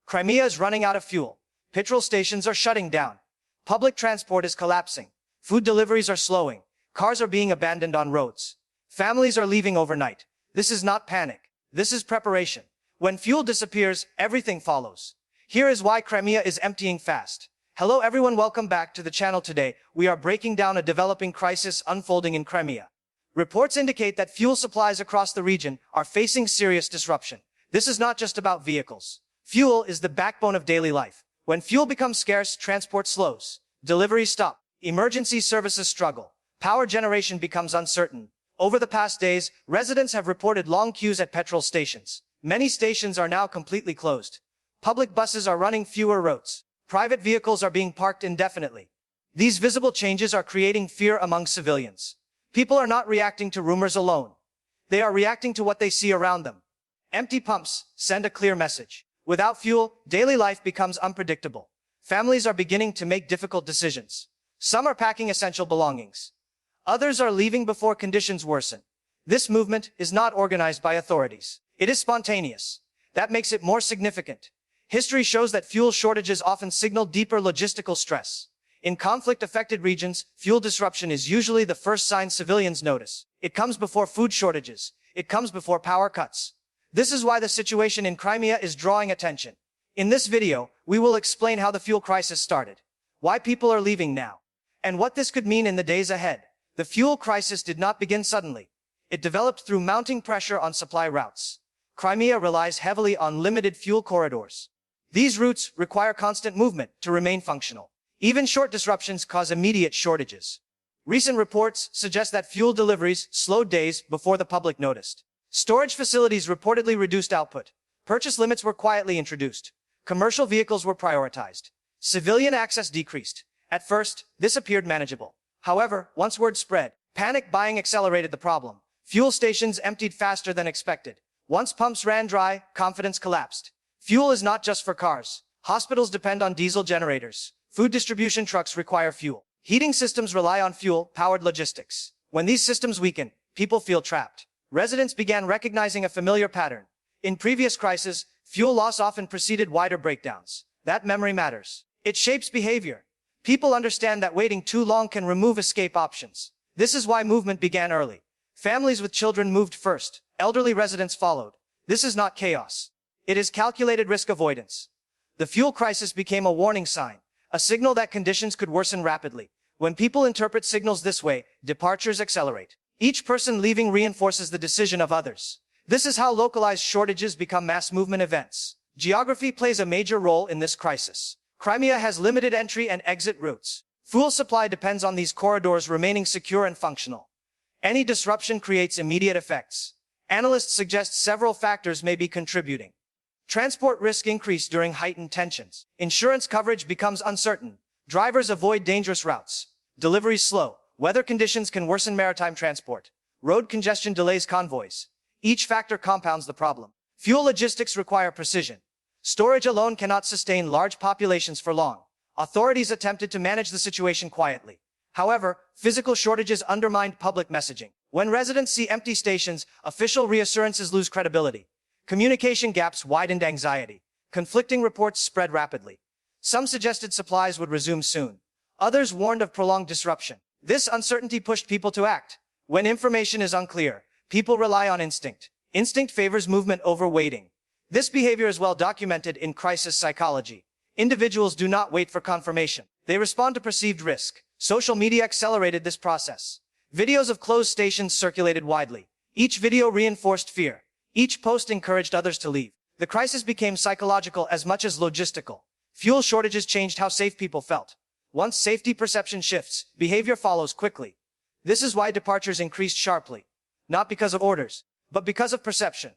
Crimea is running out of fuel. Petrol stations are shutting down. Public transport is collapsing. Food deliveries are slowing. Cars are being abandoned on roads. Families are leaving overnight. This is not panic. This is preparation. When fuel disappears, everything follows. Here is why Crimea is emptying fast. Hello everyone, welcome back to the channel. Today, we are breaking down a developing crisis unfolding in Crimea. Reports indicate that fuel supplies across the region are facing serious disruption. This is not just about vehicles. Fuel is the backbone of daily life. When fuel becomes scarce, transport slows. Deliveries stop. Emergency services struggle. Power generation becomes uncertain. Over the past days, residents have reported long queues at petrol stations. Many stations are now completely closed. Public buses are running fewer routes. Private vehicles are being parked indefinitely. These visible changes are creating fear among civilians. People are not reacting to rumors alone. They are reacting to what they see around them. Empty pumps send a clear message. Without fuel, daily life becomes unpredictable. Families are beginning to make difficult decisions. Some are packing essential belongings. Others are leaving before conditions worsen. This movement is not organized by authorities. It is spontaneous. That makes it more significant. History shows that fuel shortages often signal deeper logistical stress. In conflict-affected regions, fuel disruption is usually the first sign civilians notice. It comes before food shortages. It comes before power cuts. This is why the situation in Crimea is drawing attention. In this video, we will explain how the fuel crisis started, why people are leaving now, and what this could mean in the days ahead. The fuel crisis did not begin suddenly. It developed through mounting pressure on supply routes. Crimea relies heavily on limited fuel corridors. These routes require constant movement to remain functional. Even short disruptions cause immediate shortages. Recent reports suggest that fuel deliveries slowed days before the public noticed. Storage facilities reportedly reduced output. Purchase limits were quietly introduced. Commercial vehicles were prioritized. Civilian access decreased. At first, this appeared manageable. However, once word spread, panic buying accelerated the problem. Fuel stations emptied faster than expected. Once pumps ran dry, confidence collapsed. Fuel is not just for cars. Hospitals depend on diesel generators. Food distribution trucks require fuel. Heating systems rely on fuel-powered logistics. When these systems weaken, people feel trapped. Residents began recognizing a familiar pattern. In previous crises, fuel loss often preceded wider breakdowns. That memory matters. It shapes behavior. People understand that waiting too long can remove escape options. This is why movement began early. Families with children moved first. Elderly residents followed. This is not chaos. It is calculated risk avoidance. The fuel crisis became a warning sign, a signal that conditions could worsen rapidly. When people interpret signals this way, departures accelerate. Each person leaving reinforces the decision of others. This is how localized shortages become mass movement events. Geography plays a major role in this crisis. Crimea has limited entry and exit routes. Fuel supply depends on these corridors remaining secure and functional. Any disruption creates immediate effects. Analysts suggest several factors may be contributing. Transport risk increased during heightened tensions. Insurance coverage becomes uncertain. Drivers avoid dangerous routes. Deliveries slow. Weather conditions can worsen maritime transport. Road congestion delays convoys. Each factor compounds the problem. Fuel logistics require precision. Storage alone cannot sustain large populations for long. Authorities attempted to manage the situation quietly. However, physical shortages undermined public messaging. When residents see empty stations, official reassurances lose credibility. Communication gaps widened anxiety. Conflicting reports spread rapidly. Some suggested supplies would resume soon. Others warned of prolonged disruption. This uncertainty pushed people to act. When information is unclear, people rely on instinct. Instinct favors movement over waiting. This behavior is well documented in crisis psychology. Individuals do not wait for confirmation. They respond to perceived risk. Social media accelerated this process. Videos of closed stations circulated widely. Each video reinforced fear. Each post encouraged others to leave. The crisis became psychological as much as logistical. Fuel shortages changed how safe people felt. Once safety perception shifts, behavior follows quickly. This is why departures increased sharply. Not because of orders, but because of perception.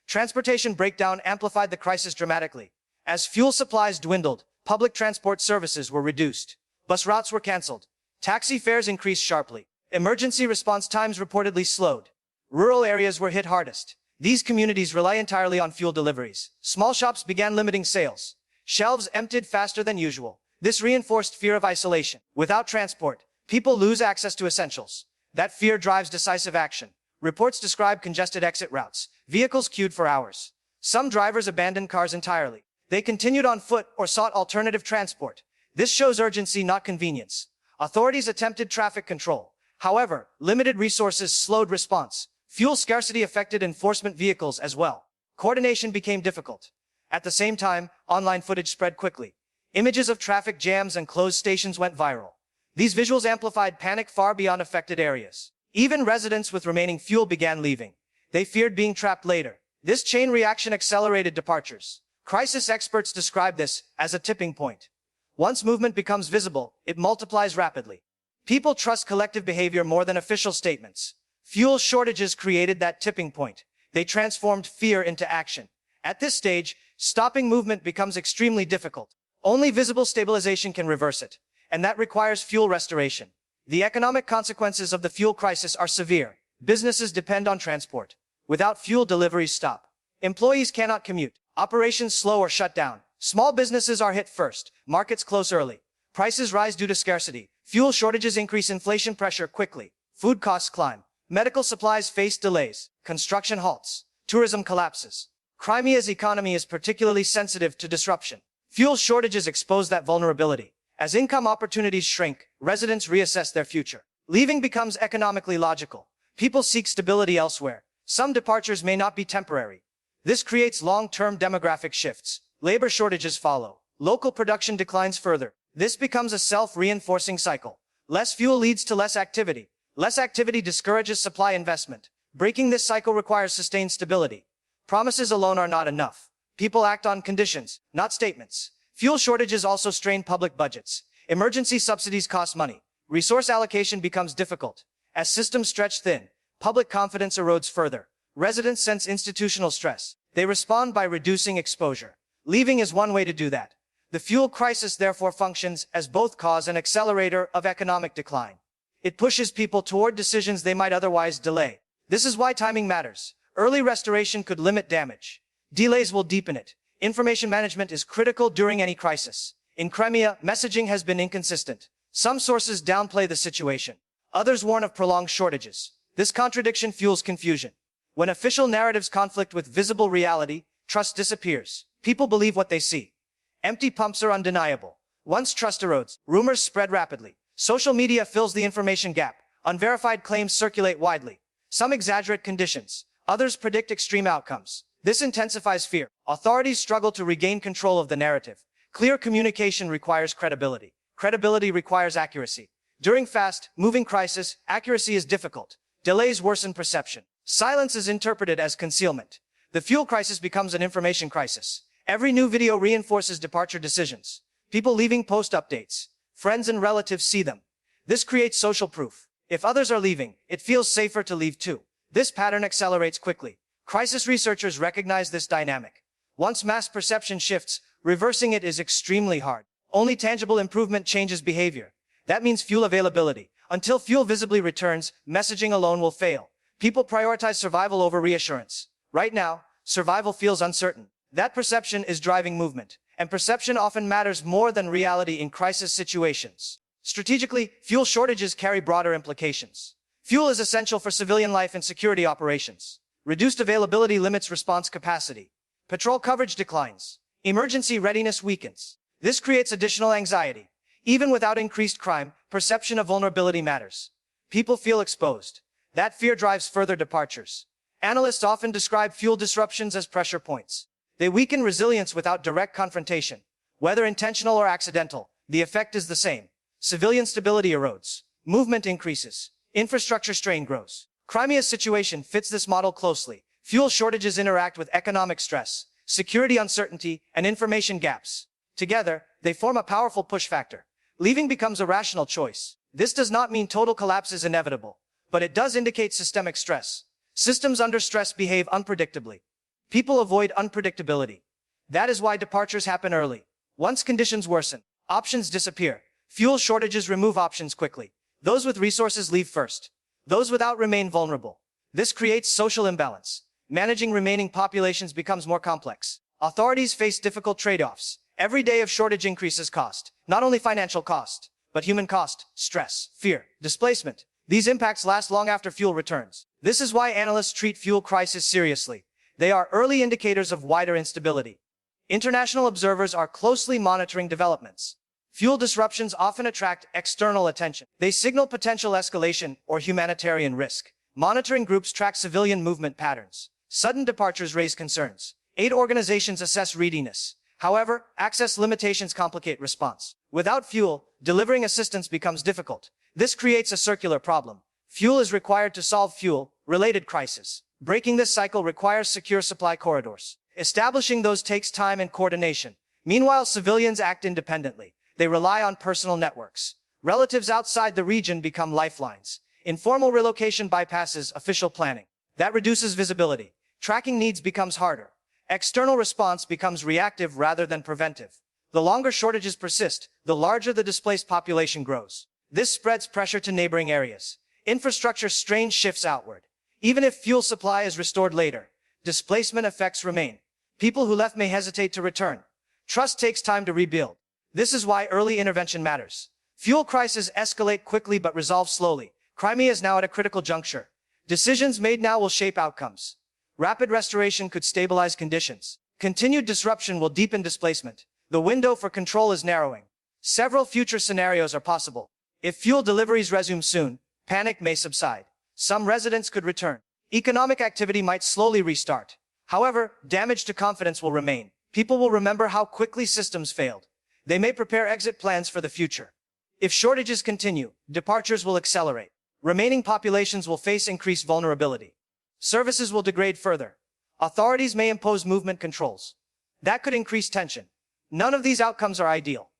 Transportation breakdown amplified the crisis dramatically. As fuel supplies dwindled, public transport services were reduced. Bus routes were canceled. Taxi fares increased sharply. Emergency response times reportedly slowed. Rural areas were hit hardest. These communities rely entirely on fuel deliveries. Small shops began limiting sales. Shelves emptied faster than usual. This reinforced fear of isolation. Without transport, people lose access to essentials. That fear drives decisive action. Reports describe congested exit routes. Vehicles queued for hours. Some drivers abandoned cars entirely. They continued on foot or sought alternative transport. This shows urgency, not convenience. Authorities attempted traffic control. However, limited resources slowed response. Fuel scarcity affected enforcement vehicles as well. Coordination became difficult. At the same time, online footage spread quickly. Images of traffic jams and closed stations went viral. These visuals amplified panic far beyond affected areas. Even residents with remaining fuel began leaving. They feared being trapped later. This chain reaction accelerated departures. Crisis experts describe this as a tipping point. Once movement becomes visible, it multiplies rapidly. People trust collective behavior more than official statements. Fuel shortages created that tipping point. They transformed fear into action. At this stage, stopping movement becomes extremely difficult. Only visible stabilization can reverse it, and that requires fuel restoration. The economic consequences of the fuel crisis are severe. Businesses depend on transport. Without fuel, deliveries stop. Employees cannot commute. Operations slow or shut down. Small businesses are hit first. Markets close early. Prices rise due to scarcity. Fuel shortages increase inflation pressure quickly. Food costs climb. Medical supplies face delays. Construction halts. Tourism collapses. Crimea's economy is particularly sensitive to disruption. Fuel shortages expose that vulnerability. As income opportunities shrink, residents reassess their future. Leaving becomes economically logical. People seek stability elsewhere. Some departures may not be temporary. This creates long-term demographic shifts. Labor shortages follow. Local production declines further. This becomes a self-reinforcing cycle. Less fuel leads to less activity. Less activity discourages supply investment. Breaking this cycle requires sustained stability. Promises alone are not enough. People act on conditions, not statements. Fuel shortages also strain public budgets. Emergency subsidies cost money. Resource allocation becomes difficult. As systems stretch thin, public confidence erodes further. Residents sense institutional stress. They respond by reducing exposure. Leaving is one way to do that. The fuel crisis therefore functions as both cause and accelerator of economic decline. It pushes people toward decisions they might otherwise delay. This is why timing matters. Early restoration could limit damage. Delays will deepen it. Information management is critical during any crisis. In Crimea, messaging has been inconsistent. Some sources downplay the situation. Others warn of prolonged shortages. This contradiction fuels confusion. When official narratives conflict with visible reality, trust disappears. People believe what they see. Empty pumps are undeniable. Once trust erodes, rumors spread rapidly. Social media fills the information gap. Unverified claims circulate widely. Some exaggerate conditions. Others predict extreme outcomes. This intensifies fear. Authorities struggle to regain control of the narrative. Clear communication requires credibility. Credibility requires accuracy. During fast-moving crisis, accuracy is difficult. Delays worsen perception. Silence is interpreted as concealment. The fuel crisis becomes an information crisis. Every new video reinforces departure decisions. People leaving post updates. Friends and relatives see them. This creates social proof. If others are leaving, it feels safer to leave too. This pattern accelerates quickly. Crisis researchers recognize this dynamic. Once mass perception shifts, reversing it is extremely hard. Only tangible improvement changes behavior. That means fuel availability. Until fuel visibly returns, messaging alone will fail. People prioritize survival over reassurance. Right now, survival feels uncertain. That perception is driving movement. And perception often matters more than reality in crisis situations. Strategically, fuel shortages carry broader implications. Fuel is essential for civilian life and security operations. Reduced availability limits response capacity. Patrol coverage declines. Emergency readiness weakens. This creates additional anxiety. Even without increased crime, perception of vulnerability matters. People feel exposed. That fear drives further departures. Analysts often describe fuel disruptions as pressure points. They weaken resilience without direct confrontation. Whether intentional or accidental, the effect is the same. Civilian stability erodes. Movement increases. Infrastructure strain grows. Crimea's situation fits this model closely. Fuel shortages interact with economic stress, security uncertainty, and information gaps. Together, they form a powerful push factor. Leaving becomes a rational choice. This does not mean total collapse is inevitable, but it does indicate systemic stress. Systems under stress behave unpredictably. People avoid unpredictability. That is why departures happen early. Once conditions worsen, options disappear. Fuel shortages remove options quickly. Those with resources leave first. Those without remain vulnerable. This creates social imbalance. Managing remaining populations becomes more complex. Authorities face difficult trade-offs. Every day of shortage increases cost. Not only financial cost, but human cost, stress, fear, displacement. These impacts last long after fuel returns. This is why analysts treat fuel crisis seriously. They are early indicators of wider instability. International observers are closely monitoring developments. Fuel disruptions often attract external attention. They signal potential escalation or humanitarian risk. Monitoring groups track civilian movement patterns. Sudden departures raise concerns. Aid organizations assess readiness. However, access limitations complicate response. Without fuel, delivering assistance becomes difficult. This creates a circular problem. Fuel is required to solve fuel-related crises. Breaking this cycle requires secure supply corridors. Establishing those takes time and coordination. Meanwhile, civilians act independently. They rely on personal networks. Relatives outside the region become lifelines. Informal relocation bypasses official planning. That reduces visibility. Tracking needs becomes harder. External response becomes reactive rather than preventive. The longer shortages persist, the larger the displaced population grows. This spreads pressure to neighboring areas. Infrastructure strain shifts outward. Even if fuel supply is restored later, displacement effects remain. People who left may hesitate to return. Trust takes time to rebuild. This is why early intervention matters. Fuel crises escalate quickly but resolve slowly. Crimea is now at a critical juncture. Decisions made now will shape outcomes. Rapid restoration could stabilize conditions. Continued disruption will deepen displacement. The window for control is narrowing. Several future scenarios are possible. If fuel deliveries resume soon, panic may subside. Some residents could return. Economic activity might slowly restart. However, damage to confidence will remain. People will remember how quickly systems failed. They may prepare exit plans for the future. If shortages continue, departures will accelerate. Remaining populations will face increased vulnerability. Services will degrade further. Authorities may impose movement controls. That could increase tension. None of these outcomes are ideal.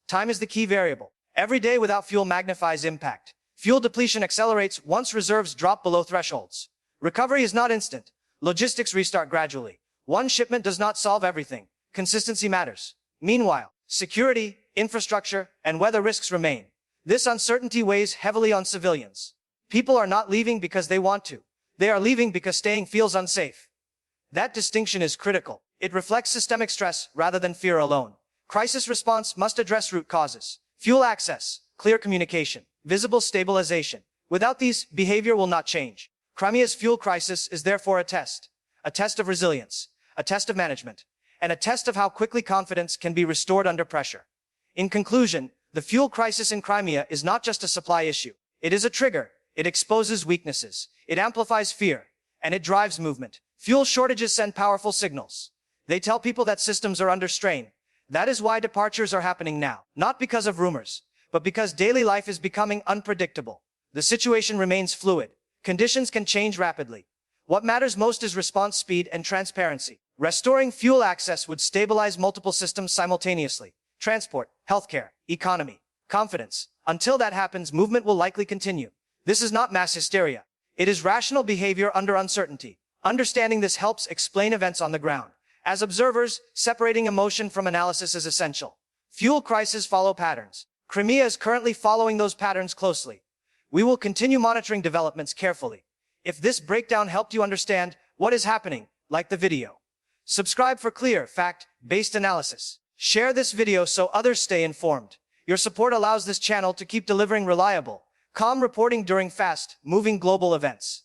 Time is the key variable. Every day without fuel magnifies impact. Fuel depletion accelerates once reserves drop below thresholds. Recovery is not instant. Logistics restart gradually. One shipment does not solve everything. Consistency matters. Meanwhile, security, infrastructure, and weather risks remain. This uncertainty weighs heavily on civilians. People are not leaving because they want to. They are leaving because staying feels unsafe. That distinction is critical. It reflects systemic stress rather than fear alone. Crisis response must address root causes. Fuel access, clear communication, visible stabilization. Without these, behavior will not change. Crimea's fuel crisis is therefore a test of resilience, a test of management, and a test of how quickly confidence can be restored under pressure. In conclusion, the fuel crisis in Crimea is not just a supply issue. It is a trigger. It exposes weaknesses. It amplifies fear. And it drives movement. Fuel shortages send powerful signals. They tell people that systems are under strain. That is why departures are happening now. Not because of rumors, but because daily life is becoming unpredictable. The situation remains fluid. Conditions can change rapidly. What matters most is response speed and transparency. Restoring fuel access would stabilize multiple systems simultaneously. Transport, healthcare, economy, confidence. Until that happens, movement will likely continue. This is not mass hysteria. It is rational behavior under uncertainty. Understanding this helps explain events on the ground. As observers, separating emotion from analysis is essential. Fuel crises follow patterns. Crimea is currently following those patterns closely. We will continue monitoring developments carefully. If this breakdown helped you understand what is happening, like the video. Subscribe for clear, fact-based analysis. Share this video so others stay informed. Your support allows this channel to keep delivering reliable, calm reporting during fast-moving global events.